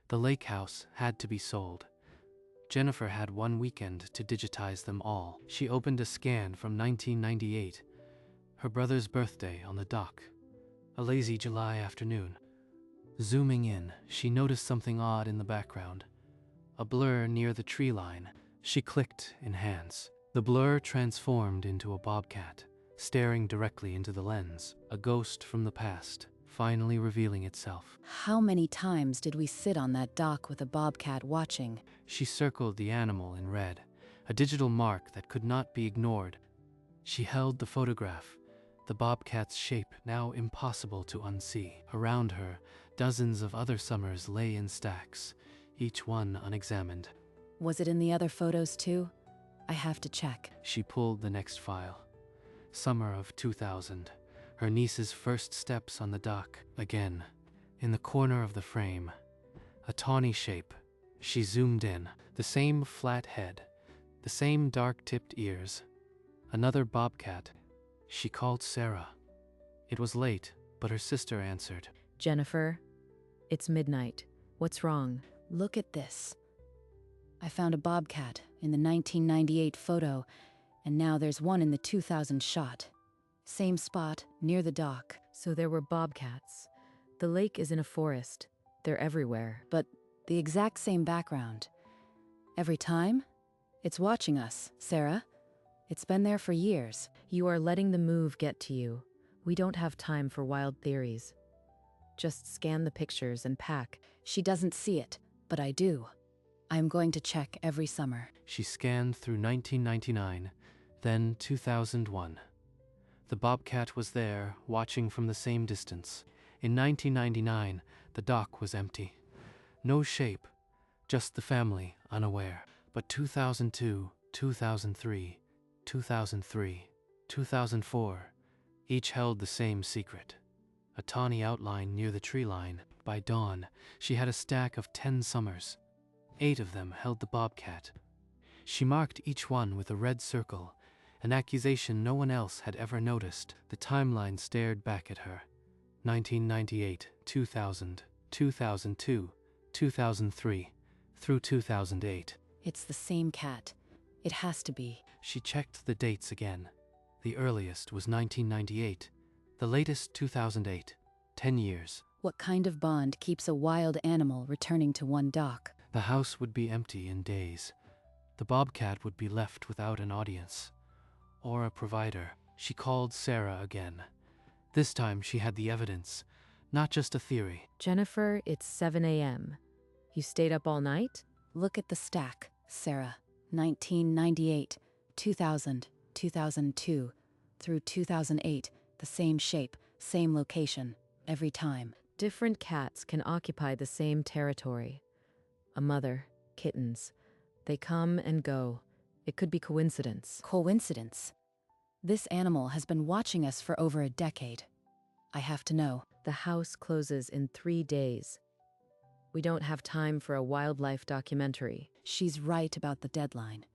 The lake house had to be sold. Jennifer had one weekend to digitize them all. She opened a scan from 1998, her brother's birthday on the dock, a lazy July afternoon. Zooming in, she noticed something odd in the background, a blur near the tree line. She clicked Enhance. The blur transformed into a bobcat, staring directly into the lens, a ghost from the past, finally revealing itself. How many times did we sit on that dock with a bobcat watching? She circled the animal in red, a digital mark that could not be ignored. She held the photograph, the bobcat's shape now impossible to unsee. Around her, dozens of other summers lay in stacks, each one unexamined. Was it in the other photos too? I have to check. She pulled the next file. Summer of 2000. Her niece's first steps on the dock. Again, in the corner of the frame, a tawny shape. She zoomed in. The same flat head, the same dark-tipped ears. Another bobcat. She called Sarah. It was late, but her sister answered. Jennifer, it's midnight. What's wrong? Look at this. I found a bobcat in the 1998 photo, and now there's one in the 2000 shot. Same spot, near the dock. So there were bobcats. The lake is in a forest. They're everywhere. But the exact same background. Every time, it's watching us, Sarah. It's been there for years. You are letting the move get to you. We don't have time for wild theories. Just scan the pictures and pack. She doesn't see it, but I do. I'm going to check every summer. She scanned through 1999, then 2001. The bobcat was there, watching from the same distance. In 1999, the dock was empty. No shape, just the family, unaware. But 2002, 2003, 2003, 2004, each held the same secret. A tawny outline near the tree line. By dawn, she had a stack of 10 summers. 8 of them held the bobcat. She marked each one with a red circle, an accusation no one else had ever noticed. The timeline stared back at her. 1998, 2000, 2002, 2003, through 2008. It's the same cat. It has to be. She checked the dates again. The earliest was 1998, the latest 2008, 10 years. What kind of bond keeps a wild animal returning to one dock? The house would be empty in days. The bobcat would be left without an audience or a provider. She called Sarah again. This time she had the evidence, not just a theory. Jennifer, it's 7 a.m. You stayed up all night? Look at the stack, Sarah. 1998, 2000, 2002, through 2008, the same shape, same location, every time. Different cats can occupy the same territory. A mother, kittens. They come and go. It could be coincidence. Coincidence? This animal has been watching us for over a decade. I have to know. The house closes in 3 days. We don't have time for a wildlife documentary. She's right about the deadline.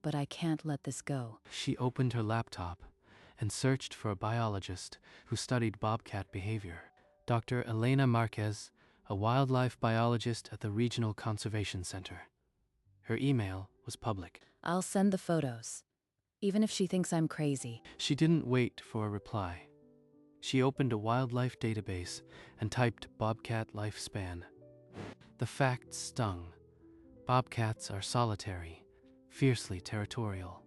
But I can't let this go. She opened her laptop and searched for a biologist who studied bobcat behavior. Dr. Elena Marquez, a wildlife biologist at the Regional Conservation Center. Her email was public. I'll send the photos, even if she thinks I'm crazy. She didn't wait for a reply. She opened a wildlife database and typed bobcat lifespan. The facts stung. Bobcats are solitary, fiercely territorial.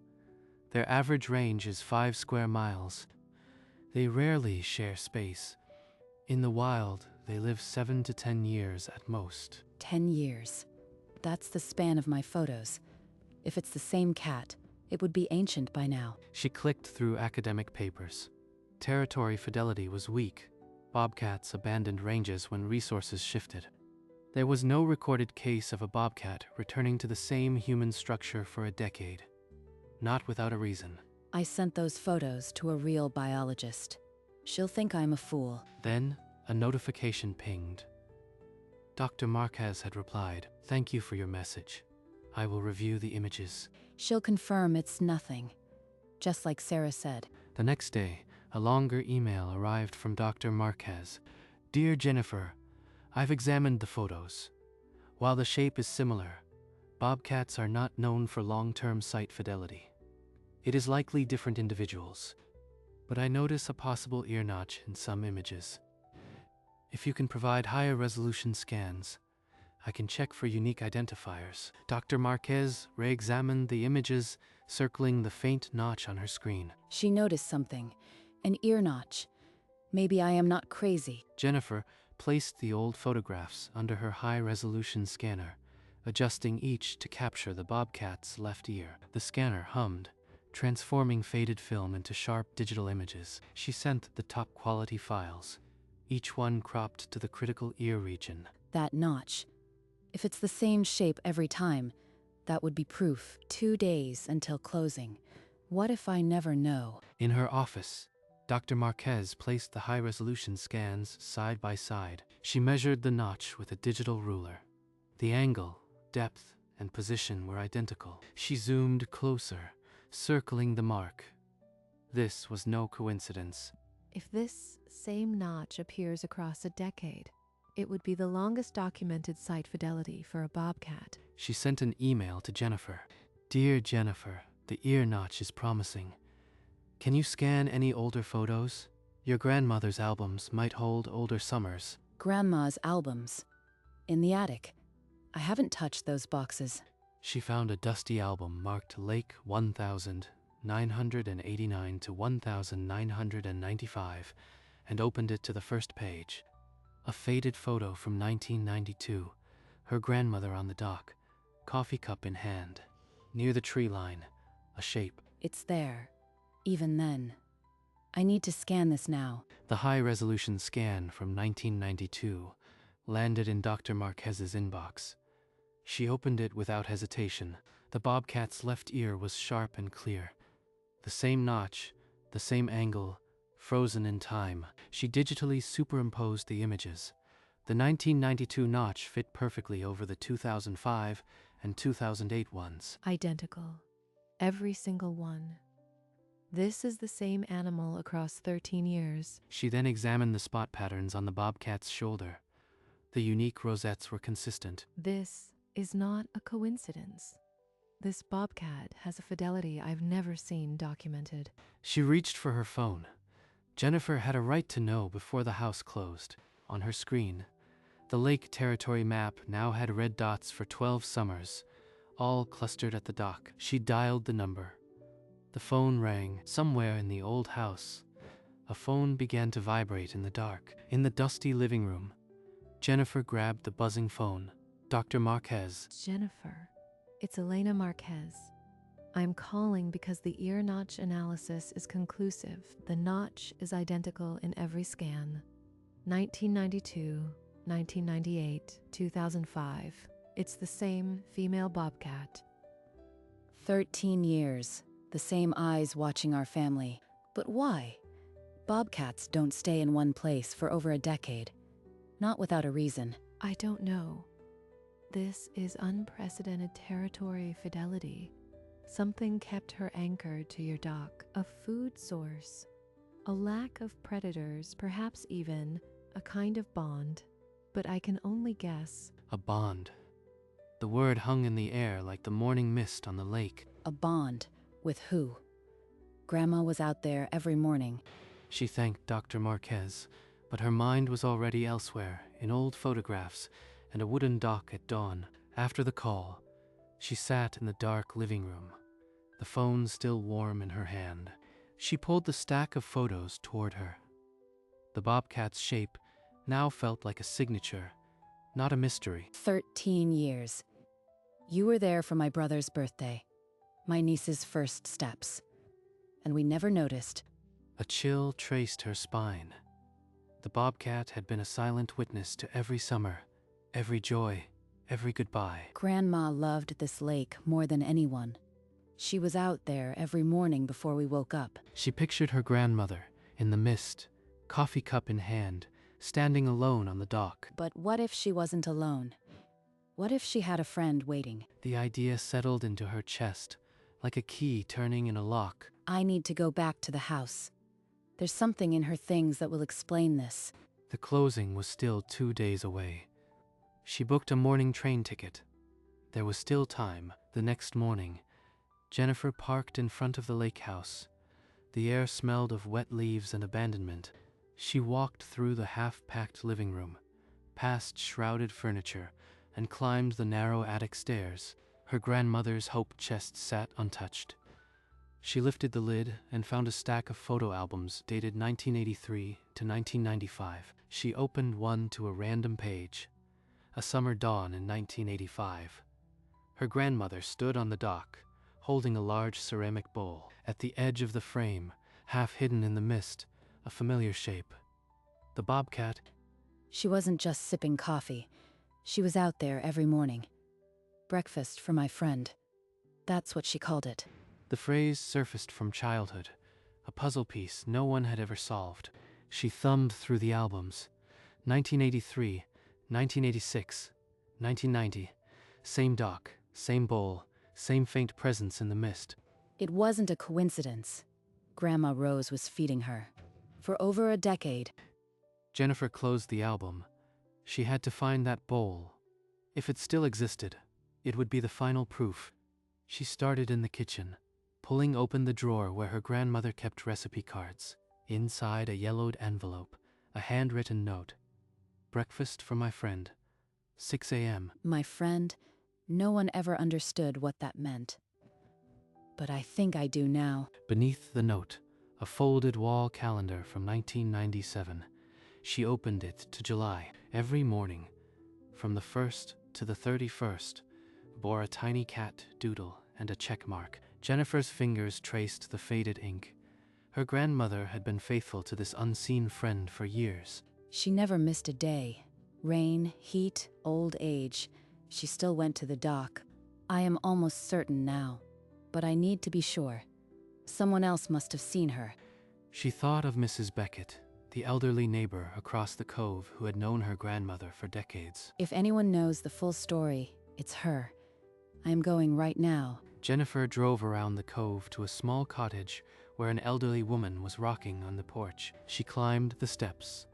Their average range is 5 square miles. They rarely share space. In the wild, they live 7 to 10 years at most. 10 years. That's the span of my photos. If it's the same cat, it would be ancient by now. She clicked through academic papers. Territory fidelity was weak. Bobcats abandoned ranges when resources shifted. There was no recorded case of a bobcat returning to the same human structure for a decade. Not without a reason. I sent those photos to a real biologist. She'll think I'm a fool. Then, a notification pinged. Dr. Marquez had replied, "Thank you for your message. I will review the images." She'll confirm it's nothing, just like Sarah said. The next day, a longer email arrived from Dr. Marquez. "Dear Jennifer, I've examined the photos. While the shape is similar, bobcats are not known for long-term site fidelity. It is likely different individuals, but I notice a possible ear notch in some images. If you can provide higher resolution scans, I can check for unique identifiers. Dr. Marquez re-examined the images, circling the faint notch on her screen. She noticed something. An ear notch. Maybe I am not crazy. Jennifer placed the old photographs under her high-resolution scanner, adjusting each to capture the bobcat's left ear. The scanner hummed, transforming faded film into sharp digital images. She sent the top-quality files, each one cropped to the critical ear region. That notch. If it's the same shape every time, that would be proof. 2 days until closing. What if I never know? In her office, Dr. Marquez placed the high-resolution scans side by side. She measured the notch with a digital ruler. The angle, depth, and position were identical. She zoomed closer, circling the mark. This was no coincidence. If this same notch appears across a decade, it would be the longest documented site fidelity for a bobcat. She sent an email to Jennifer. Dear Jennifer, the ear notch is promising. Can you scan any older photos? Your grandmother's albums might hold older summers. Grandma's albums. In the attic. I haven't touched those boxes. She found a dusty album marked Lake 1989 to 1995 and opened it to the first page. A faded photo from 1992, her grandmother on the dock, coffee cup in hand. Near the tree line, a shape. It's there. Even then. I need to scan this now. The high-resolution scan from 1992 landed in Dr. Marquez's inbox. She opened it without hesitation. The bobcat's left ear was sharp and clear. The same notch, the same angle, frozen in time. She digitally superimposed the images. The 1992 notch fit perfectly over the 2005 and 2008 ones. Identical. Every single one. This is the same animal across 13 years. She then examined the spot patterns on the bobcat's shoulder. The unique rosettes were consistent. This is not a coincidence. This bobcat has a fidelity I've never seen documented. She reached for her phone. Jennifer had a right to know before the house closed. On her screen, the lake territory map now had red dots for 12 summers, all clustered at the dock. She dialed the number. The phone rang. Somewhere in the old house, a phone began to vibrate in the dark. In the dusty living room, Jennifer grabbed the buzzing phone. Dr. Marquez. Jennifer, it's Elena Marquez. I'm calling because the ear notch analysis is conclusive. The notch is identical in every scan. 1992, 1998, 2005. It's the same female bobcat. 13 years. The same eyes watching our family. But why? Bobcats don't stay in one place for over a decade. Not without a reason. I don't know. This is unprecedented territory fidelity. Something kept her anchored to your dock. A food source. A lack of predators, perhaps even a kind of bond. But I can only guess. A bond. The word hung in the air like the morning mist on the lake. A bond. With who? Grandma was out there every morning. She thanked Dr. Marquez, but her mind was already elsewhere, in old photographs and a wooden dock at dawn. After the call, she sat in the dark living room, the phone still warm in her hand. She pulled the stack of photos toward her. The bobcat's shape now felt like a signature, not a mystery. 13 years. You were there for my brother's birthday, my niece's first steps, and we never noticed. A chill traced her spine. The bobcat had been a silent witness to every summer, every joy, every goodbye. Grandma loved this lake more than anyone. She was out there every morning before we woke up. She pictured her grandmother, in the mist, coffee cup in hand, standing alone on the dock. But what if she wasn't alone? What if she had a friend waiting? The idea settled into her chest, like a key turning in a lock. I need to go back to the house. There's something in her things that will explain this. The closing was still 2 days away. She booked a morning train ticket. There was still time. The next morning, Jennifer parked in front of the lake house. The air smelled of wet leaves and abandonment. She walked through the half-packed living room, past shrouded furniture, and climbed the narrow attic stairs. Her grandmother's hope chest sat untouched. She lifted the lid and found a stack of photo albums dated 1983 to 1995. She opened one to a random page. A summer dawn in 1985. Her grandmother stood on the dock, holding a large ceramic bowl. At the edge of the frame, half hidden in the mist, a familiar shape. The Bobcat. She wasn't just sipping coffee. She was out there every morning. Breakfast for my friend. That's what she called it. The phrase surfaced from childhood, a puzzle piece no one had ever solved. She thumbed through the albums. 1983, 1986, 1990. Same dock, same bowl, same faint presence in the mist. It wasn't a coincidence. Grandma Rose was feeding her. For over a decade. Jennifer closed the album. She had to find that bowl. If it still existed, it would be the final proof. She started in the kitchen, pulling open the drawer where her grandmother kept recipe cards. Inside a yellowed envelope, a handwritten note. Breakfast for my friend. 6 a.m. My friend, no one ever understood what that meant. But I think I do now. Beneath the note, a folded wall calendar from 1997. She opened it to July. Every morning, from the 1st to the 31st, bore a tiny cat doodle and a check mark. Jennifer's fingers traced the faded ink. Her grandmother had been faithful to this unseen friend for years. She never missed a day. Rain, heat, old age. She still went to the dock. I am almost certain now, but I need to be sure. Someone else must have seen her. She thought of Mrs. Beckett, the elderly neighbor across the cove who had known her grandmother for decades. If anyone knows the full story, it's her. I am going right now. Jennifer drove around the cove to a small cottage where an elderly woman was rocking on the porch. She climbed the steps.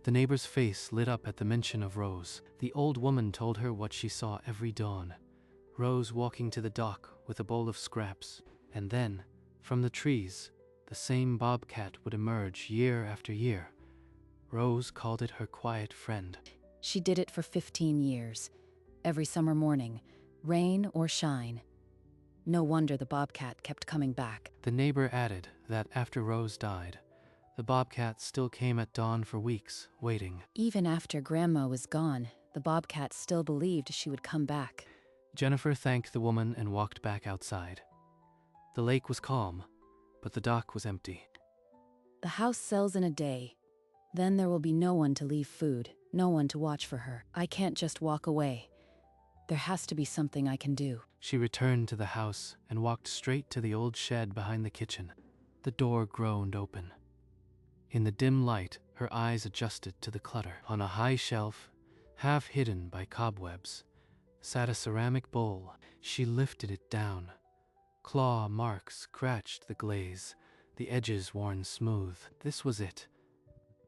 The neighbor's face lit up at the mention of Rose. The old woman told her what she saw every dawn. Rose walking to the dock with a bowl of scraps. And then, from the trees, the same bobcat would emerge year after year. Rose called it her quiet friend. She did it for 15 years. Every summer morning, rain or shine. No wonder the bobcat kept coming back. The neighbor added that after Rose died, the bobcat still came at dawn for weeks, waiting. Even after Grandma was gone, the bobcat still believed she would come back. Jennifer thanked the woman and walked back outside. The lake was calm, but the dock was empty. The house sells in a day. Then there will be no one to leave food, no one to watch for her. I can't just walk away. There has to be something I can do. She returned to the house and walked straight to the old shed behind the kitchen. The door groaned open. In the dim light, her eyes adjusted to the clutter. On a high shelf, half hidden by cobwebs, sat a ceramic bowl. She lifted it down. Claw marks scratched the glaze, the edges worn smooth. This was it,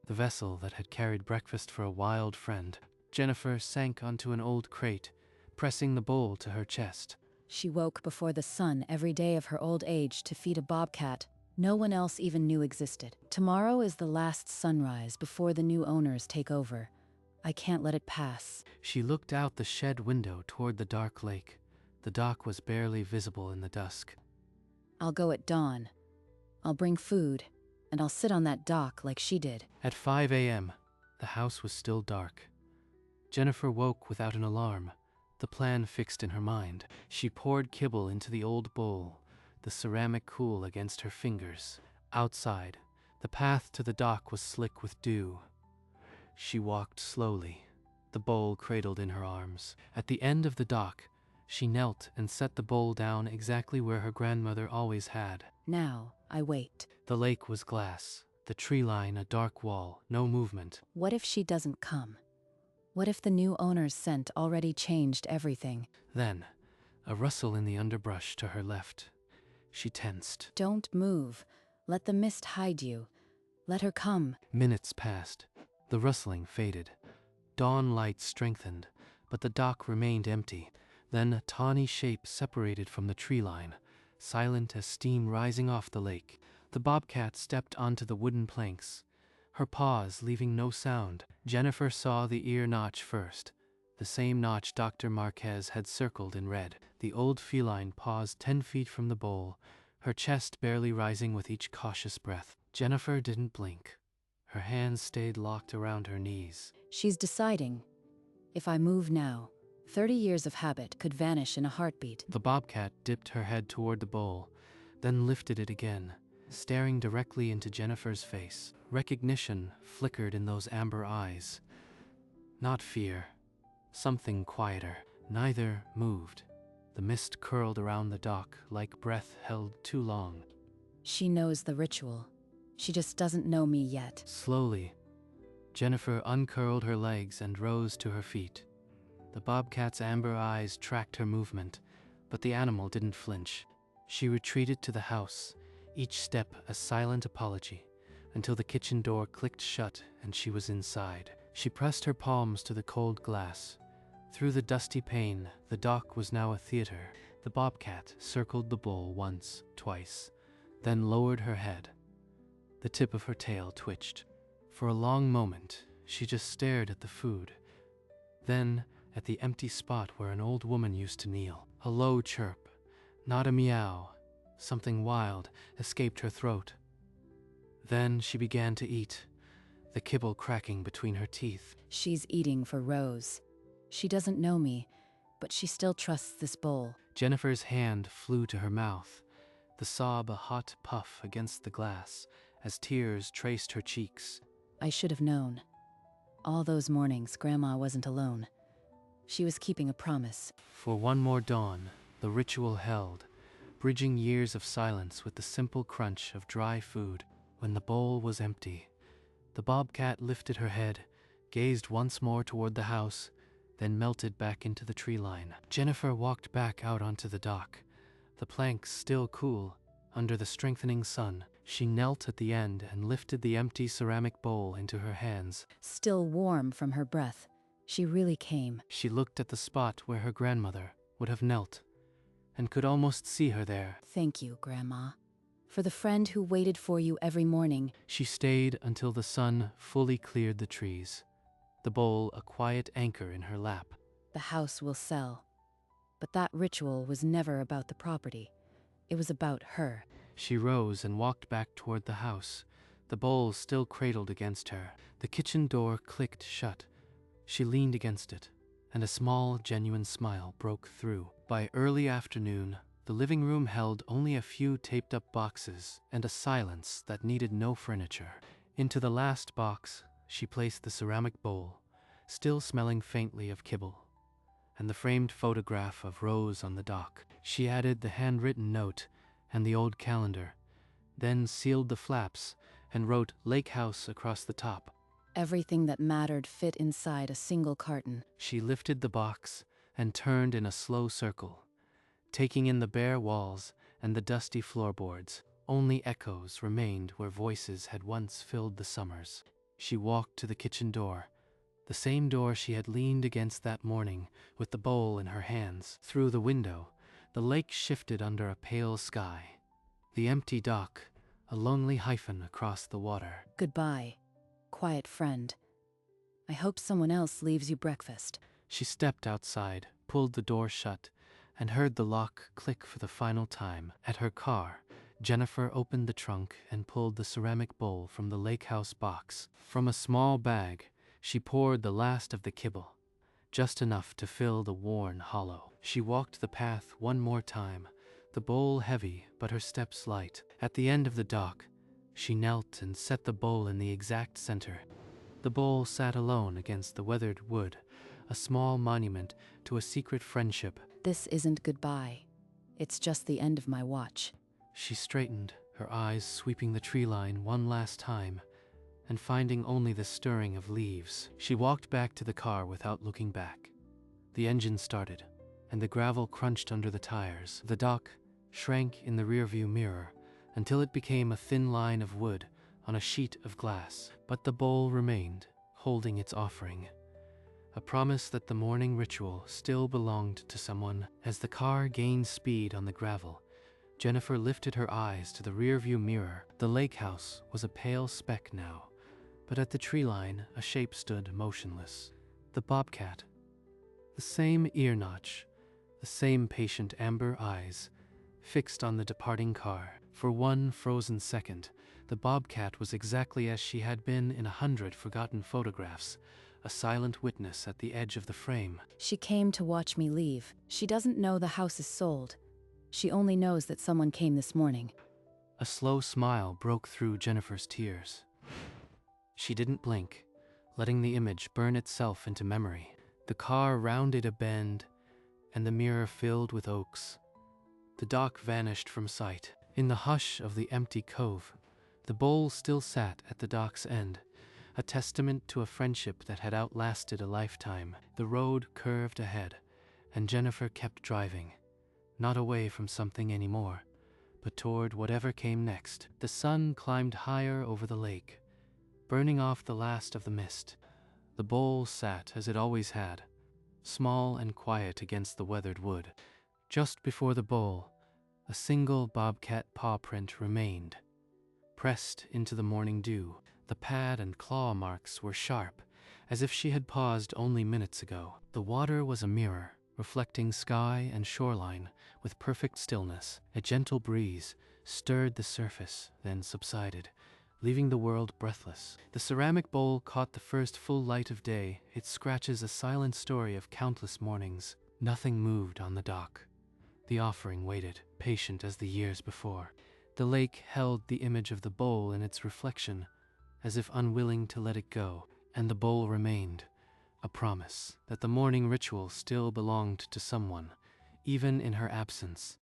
the vessel that had carried breakfast for a wild friend. Jennifer sank onto an old crate, pressing the bowl to her chest. She woke before the sun every day of her old age to feed a bobcat no one else even knew existed. Tomorrow is the last sunrise before the new owners take over. I can't let it pass. She looked out the shed window toward the dark lake. The dock was barely visible in the dusk. I'll go at dawn. I'll bring food, and I'll sit on that dock like she did. At 5 a.m., the house was still dark. Jennifer woke without an alarm, the plan fixed in her mind. She poured kibble into the old bowl, the ceramic cool against her fingers. Outside, the path to the dock was slick with dew. She walked slowly, the bowl cradled in her arms. At the end of the dock, she knelt and set the bowl down exactly where her grandmother always had. Now, I wait. The lake was glass, the tree line a dark wall, no movement. What if she doesn't come? What if the new owner's scent already changed everything? Then, a rustle in the underbrush to her left. She tensed. Don't move. Let the mist hide you. Let her come. Minutes passed. The rustling faded. Dawn light strengthened, but the dock remained empty. Then a tawny shape separated from the tree line, silent as steam rising off the lake. The bobcat stepped onto the wooden planks, her paws leaving no sound. Jennifer saw the ear notch first, the same notch Dr. Marquez had circled in red. The old feline paused 10 feet from the bowl, her chest barely rising with each cautious breath. Jennifer didn't blink. Her hands stayed locked around her knees. She's deciding. If I move now, 30 years of habit could vanish in a heartbeat. The bobcat dipped her head toward the bowl, then lifted it again, staring directly into Jennifer's face. Recognition flickered in those amber eyes. Not fear. Something quieter. Neither moved. The mist curled around the dock like breath held too long. She knows the ritual. She just doesn't know me yet. Slowly, Jennifer uncurled her legs and rose to her feet. The bobcat's amber eyes tracked her movement, but the animal didn't flinch. She retreated to the house, each step a silent apology, until the kitchen door clicked shut and she was inside. She pressed her palms to the cold glass. Through the dusty pane, the dock was now a theater. The bobcat circled the bowl once, twice, then lowered her head. The tip of her tail twitched. For a long moment, she just stared at the food. Then, at the empty spot where an old woman used to kneel. A low chirp, not a meow, something wild, escaped her throat. Then she began to eat, the kibble cracking between her teeth. She's eating for Rose. She doesn't know me, but she still trusts this bowl. Jennifer's hand flew to her mouth, the sob a hot puff against the glass as tears traced her cheeks. I should have known. All those mornings, Grandma wasn't alone. She was keeping a promise. For one more dawn, the ritual held, bridging years of silence with the simple crunch of dry food. When the bowl was empty, the bobcat lifted her head, gazed once more toward the house, then melted back into the tree line. Jennifer walked back out onto the dock, the planks still cool under the strengthening sun. She knelt at the end and lifted the empty ceramic bowl into her hands. Still warm from her breath, she really came. She looked at the spot where her grandmother would have knelt, and could almost see her there. Thank you, Grandma, for the friend who waited for you every morning. She stayed until the sun fully cleared the trees, the bowl a quiet anchor in her lap. The house will sell. But that ritual was never about the property. It was about her. She rose and walked back toward the house, the bowl still cradled against her. The kitchen door clicked shut. She leaned against it, and a small, genuine smile broke through. By early afternoon, the living room held only a few taped-up boxes and a silence that needed no furniture. Into the last box, she placed the ceramic bowl, still smelling faintly of kibble, and the framed photograph of Rose on the dock. She added the handwritten note and the old calendar, then sealed the flaps and wrote Lake House across the top. Everything that mattered fit inside a single carton. She lifted the box and turned in a slow circle, taking in the bare walls and the dusty floorboards. Only echoes remained where voices had once filled the summers. She walked to the kitchen door, the same door she had leaned against that morning with the bowl in her hands. Through the window, the lake shifted under a pale sky. The empty dock, a lonely hyphen across the water. Goodbye, quiet friend. I hope someone else leaves you breakfast. She stepped outside, pulled the door shut, and heard the lock click for the final time. At her car, Jennifer opened the trunk and pulled the ceramic bowl from the lake house box. From a small bag, she poured the last of the kibble, just enough to fill the worn hollow. She walked the path one more time, the bowl heavy but her steps light. At the end of the dock, she knelt and set the bowl in the exact center. The bowl sat alone against the weathered wood, a small monument to a secret friendship. This isn't goodbye. It's just the end of my watch. She straightened, her eyes sweeping the tree line one last time, and finding only the stirring of leaves. She walked back to the car without looking back. The engine started, and the gravel crunched under the tires. The dock shrank in the rearview mirror until it became a thin line of wood on a sheet of glass. But the bowl remained, holding its offering. a promise that the morning ritual still belonged to someone. As the car gained speed on the gravel, Jennifer lifted her eyes to the rearview mirror. The lake house was a pale speck now, but at the tree line a shape stood motionless. The bobcat. The same ear notch, the same patient amber eyes, fixed on the departing car. For one frozen second, the bobcat was exactly as she had been in 100 forgotten photographs, a silent witness at the edge of the frame. She came to watch me leave. She doesn't know the house is sold. She only knows that someone came this morning. A slow smile broke through Jennifer's tears. She didn't blink, letting the image burn itself into memory. The car rounded a bend, and the mirror filled with oaks. The dock vanished from sight. In the hush of the empty cove, the bowl still sat at the dock's end, a testament to a friendship that had outlasted a lifetime. The road curved ahead, and Jennifer kept driving, not away from something anymore, but toward whatever came next. The sun climbed higher over the lake, burning off the last of the mist. The bowl sat as it always had, small and quiet against the weathered wood. Just before the bowl, a single bobcat paw print remained, pressed into the morning dew. The pad and claw marks were sharp, as if she had paused only minutes ago. The water was a mirror, reflecting sky and shoreline with perfect stillness. A gentle breeze stirred the surface, then subsided, leaving the world breathless. The ceramic bowl caught the first full light of day, its scratches a silent story of countless mornings. Nothing moved on the dock. The offering waited, patient as the years before. The lake held the image of the bowl in its reflection, as if unwilling to let it go, and the bowl remained, a promise that the morning ritual still belonged to someone, even in her absence.